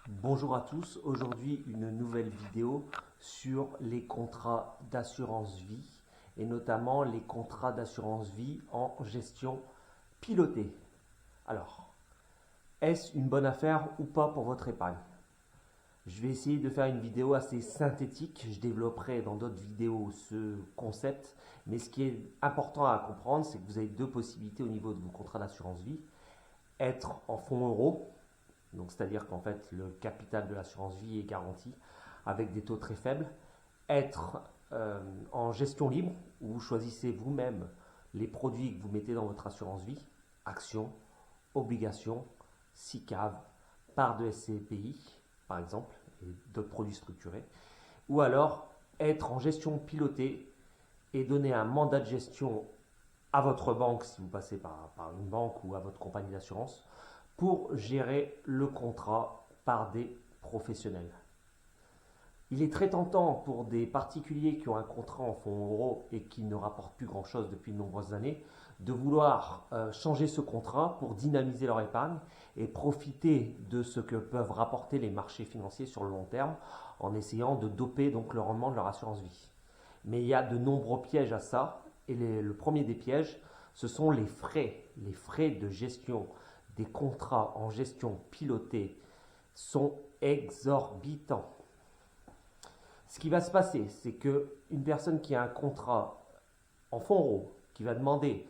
Bonjour à tous, aujourd'hui une nouvelle vidéo sur les contrats d'assurance vie et notamment les contrats d'assurance vie en gestion pilotée. Alors, est-ce une bonne affaire ou pas pour votre épargne? Je vais essayer de faire une vidéo assez synthétique, je développerai dans d'autres vidéos ce concept, mais ce qui est important à comprendre, c'est que vous avez deux possibilités au niveau de vos contrats d'assurance vie. Être en fonds euros, donc c'est-à-dire qu'en fait le capital de l'assurance vie est garanti avec des taux très faibles. Être en gestion libre, où vous choisissez vous-même les produits que vous mettez dans votre assurance vie, actions, obligations, SICAV, parts de SCPI par exemple, et d'autres produits structurés. Ou alors être en gestion pilotée et donner un mandat de gestion à votre banque, si vous passez par une banque ou à votre compagnie d'assurance, pour gérer le contrat par des professionnels. Il est très tentant pour des particuliers qui ont un contrat en fonds euros et qui ne rapportent plus grand-chose depuis de nombreuses années de vouloir changer ce contrat pour dynamiser leur épargne et profiter de ce que peuvent rapporter les marchés financiers sur le long terme en essayant de doper donc le rendement de leur assurance vie. Mais il y a de nombreux pièges à ça et le premier des pièges, ce sont les frais de gestion des contrats en gestion pilotée sont exorbitants. Ce qui va se passer, c'est qu'une personne qui a un contrat en fonds euros, qui va demander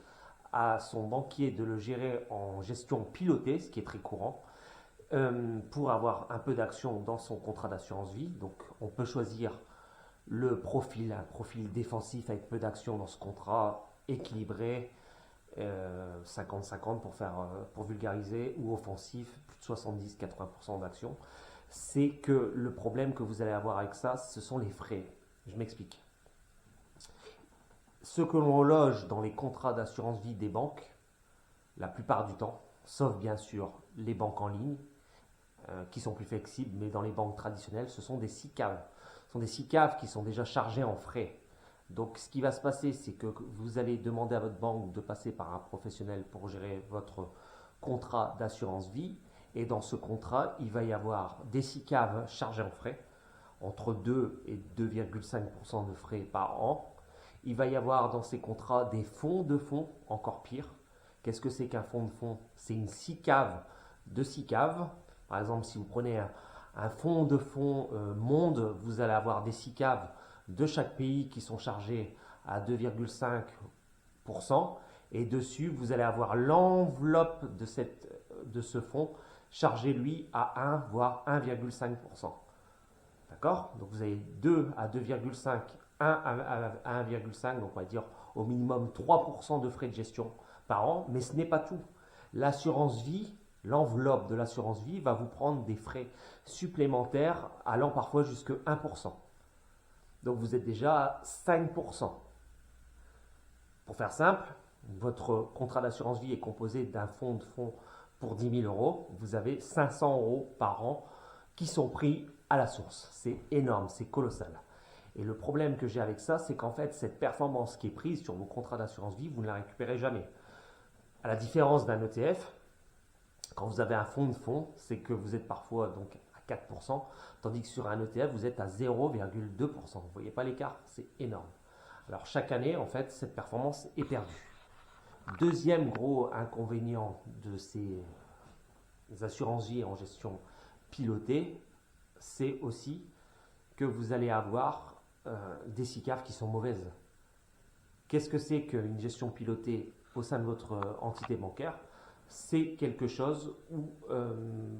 à son banquier de le gérer en gestion pilotée, ce qui est très courant, pour avoir un peu d'action dans son contrat d'assurance vie. Donc on peut choisir un profil défensif avec peu d'action dans ce contrat, équilibré, 50-50 pour vulgariser, ou offensif, plus de 70-80% d'action. C'est que le problème que vous allez avoir avec ça, ce sont les frais. Je m'explique. Ce que l'on loge dans les contrats d'assurance vie des banques, la plupart du temps, sauf bien sûr les banques en ligne, qui sont plus flexibles, mais dans les banques traditionnelles, ce sont des SICAV. Ce sont des SICAV qui sont déjà chargés en frais. Donc ce qui va se passer, c'est que vous allez demander à votre banque de passer par un professionnel pour gérer votre contrat d'assurance vie. Et dans ce contrat, il va y avoir des SICAV chargés en frais, entre 2 et 2,5% de frais par an. Il va y avoir dans ces contrats des fonds de fonds, encore pire. Qu'est-ce que c'est qu'un fonds de fonds? C'est une SICAV de SICAV. Par exemple, si vous prenez un fonds de fonds monde, vous allez avoir des SICAV de chaque pays qui sont chargés à 2,5%. Et dessus, vous allez avoir l'enveloppe de ce fonds chargé, lui, à 1, voire 1,5%. D'accord? Donc vous avez 2 à 2,5, 1 à 1,5, donc on va dire au minimum 3% de frais de gestion par an, mais ce n'est pas tout. L'assurance vie, l'enveloppe de l'assurance vie va vous prendre des frais supplémentaires allant parfois jusqu'à 1%. Donc vous êtes déjà à 5%. Pour faire simple, votre contrat d'assurance vie est composé d'un fonds de fonds pour 10 000 euros. Vous avez 500 euros par an qui sont pris à la source. C'est énorme, c'est colossal. Et le problème que j'ai avec ça, c'est qu'en fait, cette performance qui est prise sur vos contrats d'assurance vie, vous ne la récupérez jamais. À la différence d'un ETF, quand vous avez un fonds de fonds, c'est que vous êtes parfois donc à 4%, tandis que sur un ETF, vous êtes à 0,2%. Vous ne voyez pas l'écart? C'est énorme. Alors chaque année, en fait, cette performance est perdue. Deuxième gros inconvénient de ces assurances vie en gestion pilotée, c'est aussi que vous allez avoir des SICAV qui sont mauvaises. Qu'est-ce que c'est qu'une gestion pilotée au sein de votre entité bancaire? C'est quelque chose où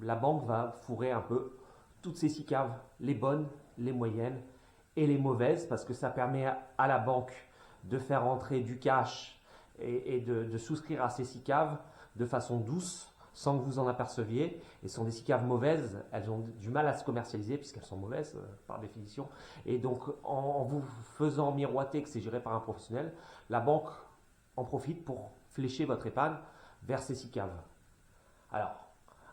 la banque va fourrer un peu toutes ces SICAV, les bonnes, les moyennes et les mauvaises, parce que ça permet à la banque de faire entrer du cash et de souscrire à ces SICAV de façon douce, sans que vous en aperceviez. Et ce sont des SICAV mauvaises, elles ont du mal à se commercialiser puisqu'elles sont mauvaises par définition. Et donc en vous faisant miroiter que c'est géré par un professionnel, la banque en profite pour flécher votre épargne vers ces SICAV. Alors,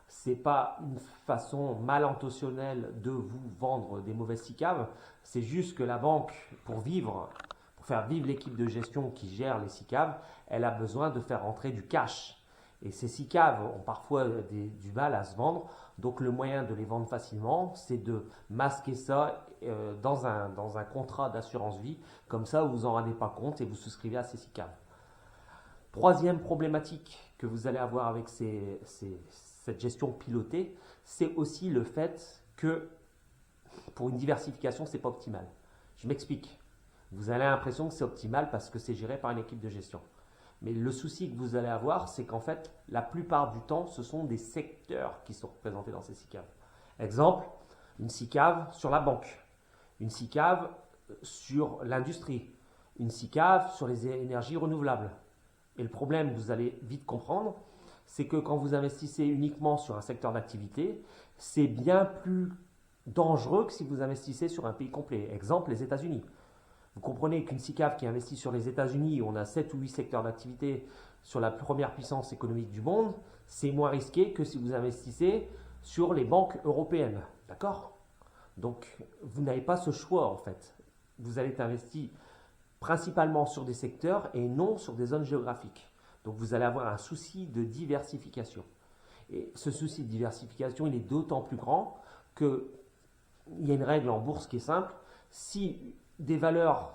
ce n'est pas une façon mal intentionnelle de vous vendre des mauvaises SICAV, c'est juste que la banque, pour faire vivre l'équipe de gestion qui gère les SICAV, elle a besoin de faire rentrer du cash. Et ces SICAV ont parfois du mal à se vendre. Donc le moyen de les vendre facilement, c'est de masquer ça dans un contrat d'assurance vie. Comme ça, vous n'en rendez pas compte et vous souscrivez à ces SICAV. Troisième problématique que vous allez avoir avec cette gestion pilotée, c'est aussi le fait que pour une diversification, ce n'est pas optimal. Je m'explique. Vous avez l'impression que c'est optimal parce que c'est géré par une équipe de gestion. Mais le souci que vous allez avoir, c'est qu'en fait, la plupart du temps, ce sont des secteurs qui sont représentés dans ces SICAV. Exemple, une SICAV sur la banque, une SICAV sur l'industrie, une SICAV sur les énergies renouvelables. Et le problème, vous allez vite comprendre, c'est que quand vous investissez uniquement sur un secteur d'activité, c'est bien plus dangereux que si vous investissez sur un pays complet. Exemple, les États-Unis. Vous comprenez qu'une SICAV qui investit sur les États-Unis, où on a 7 ou 8 secteurs d'activité sur la première puissance économique du monde, c'est moins risqué que si vous investissez sur les banques européennes. D'accord? Donc, vous n'avez pas ce choix en fait. Vous allez être investi principalement sur des secteurs et non sur des zones géographiques. Donc, vous allez avoir un souci de diversification. Et ce souci de diversification, il est d'autant plus grand qu'il y a une règle en bourse qui est simple. Si des valeurs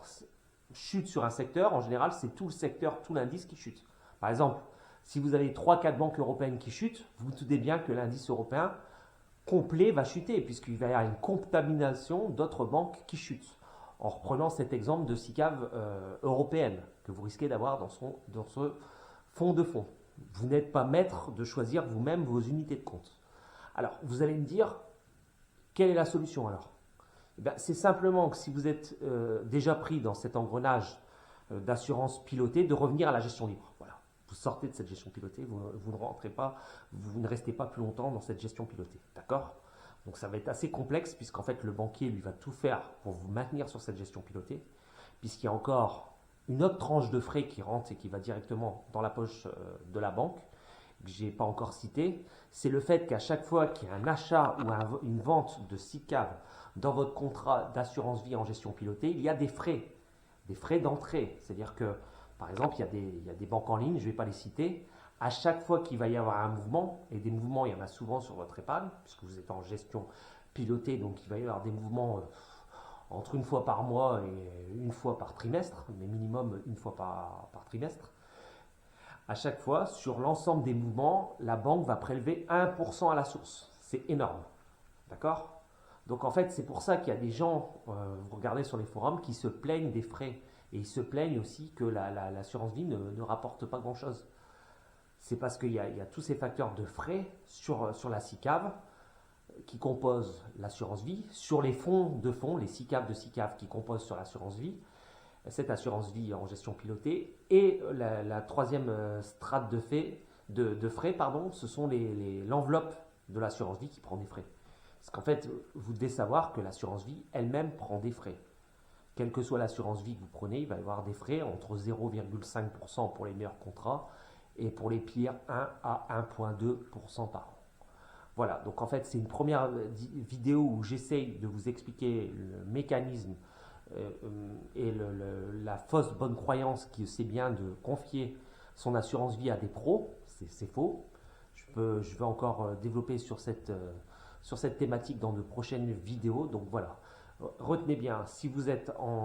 chutent sur un secteur, en général, c'est tout le secteur, tout l'indice qui chute. Par exemple, si vous avez 3-4 banques européennes qui chutent, vous vous doutez bien que l'indice européen complet va chuter, puisqu'il va y avoir une contamination d'autres banques qui chutent. En reprenant cet exemple de SICAV européenne que vous risquez d'avoir dans ce fonds de fonds. Vous n'êtes pas maître de choisir vous-même vos unités de compte. Alors, vous allez me dire, quelle est la solution alors? C'est simplement que si vous êtes déjà pris dans cet engrenage d'assurance pilotée, de revenir à la gestion libre. Voilà. Vous sortez de cette gestion pilotée, vous ne rentrez pas, vous ne restez pas plus longtemps dans cette gestion pilotée. D'accord? Donc ça va être assez complexe puisqu'en fait le banquier lui va tout faire pour vous maintenir sur cette gestion pilotée, puisqu'il y a encore une autre tranche de frais qui rentre et qui va directement dans la poche de la banque, que je n'ai pas encore cité, c'est le fait qu'à chaque fois qu'il y a un achat ou une vente de SICAV dans votre contrat d'assurance vie en gestion pilotée, il y a des frais d'entrée. C'est-à-dire que, par exemple, il y a des banques en ligne, je ne vais pas les citer, à chaque fois qu'il va y avoir un mouvement, et des mouvements, il y en a souvent sur votre épargne, puisque vous êtes en gestion pilotée, donc il va y avoir des mouvements entre une fois par mois et une fois par trimestre, mais minimum une fois par trimestre. À chaque fois, sur l'ensemble des mouvements, la banque va prélever 1% à la source. C'est énorme. D'accord? Donc en fait, c'est pour ça qu'il y a des gens, vous regardez sur les forums, qui se plaignent des frais. Et ils se plaignent aussi que l'assurance vie ne rapporte pas grand-chose. C'est parce qu'il y a tous ces facteurs de frais sur la SICAV qui composent l'assurance vie, sur les fonds de fonds, les SICAV de SICAV qui composent sur l'assurance vie, cette assurance vie en gestion pilotée, et la troisième strate de frais, ce sont l'enveloppe de l'assurance vie qui prend des frais. Parce qu'en fait, vous devez savoir que l'assurance vie elle-même prend des frais. Quelle que soit l'assurance vie que vous prenez, il va y avoir des frais entre 0,5% pour les meilleurs contrats et pour les pires 1 à 1,2% par an. Voilà, donc en fait c'est une première vidéo où j'essaye de vous expliquer le mécanisme et la fausse bonne croyance qui c'est bien de confier son assurance vie à des pros, c'est faux. Je vais encore développer sur cette thématique dans de prochaines vidéos. Donc voilà, retenez bien, si vous êtes en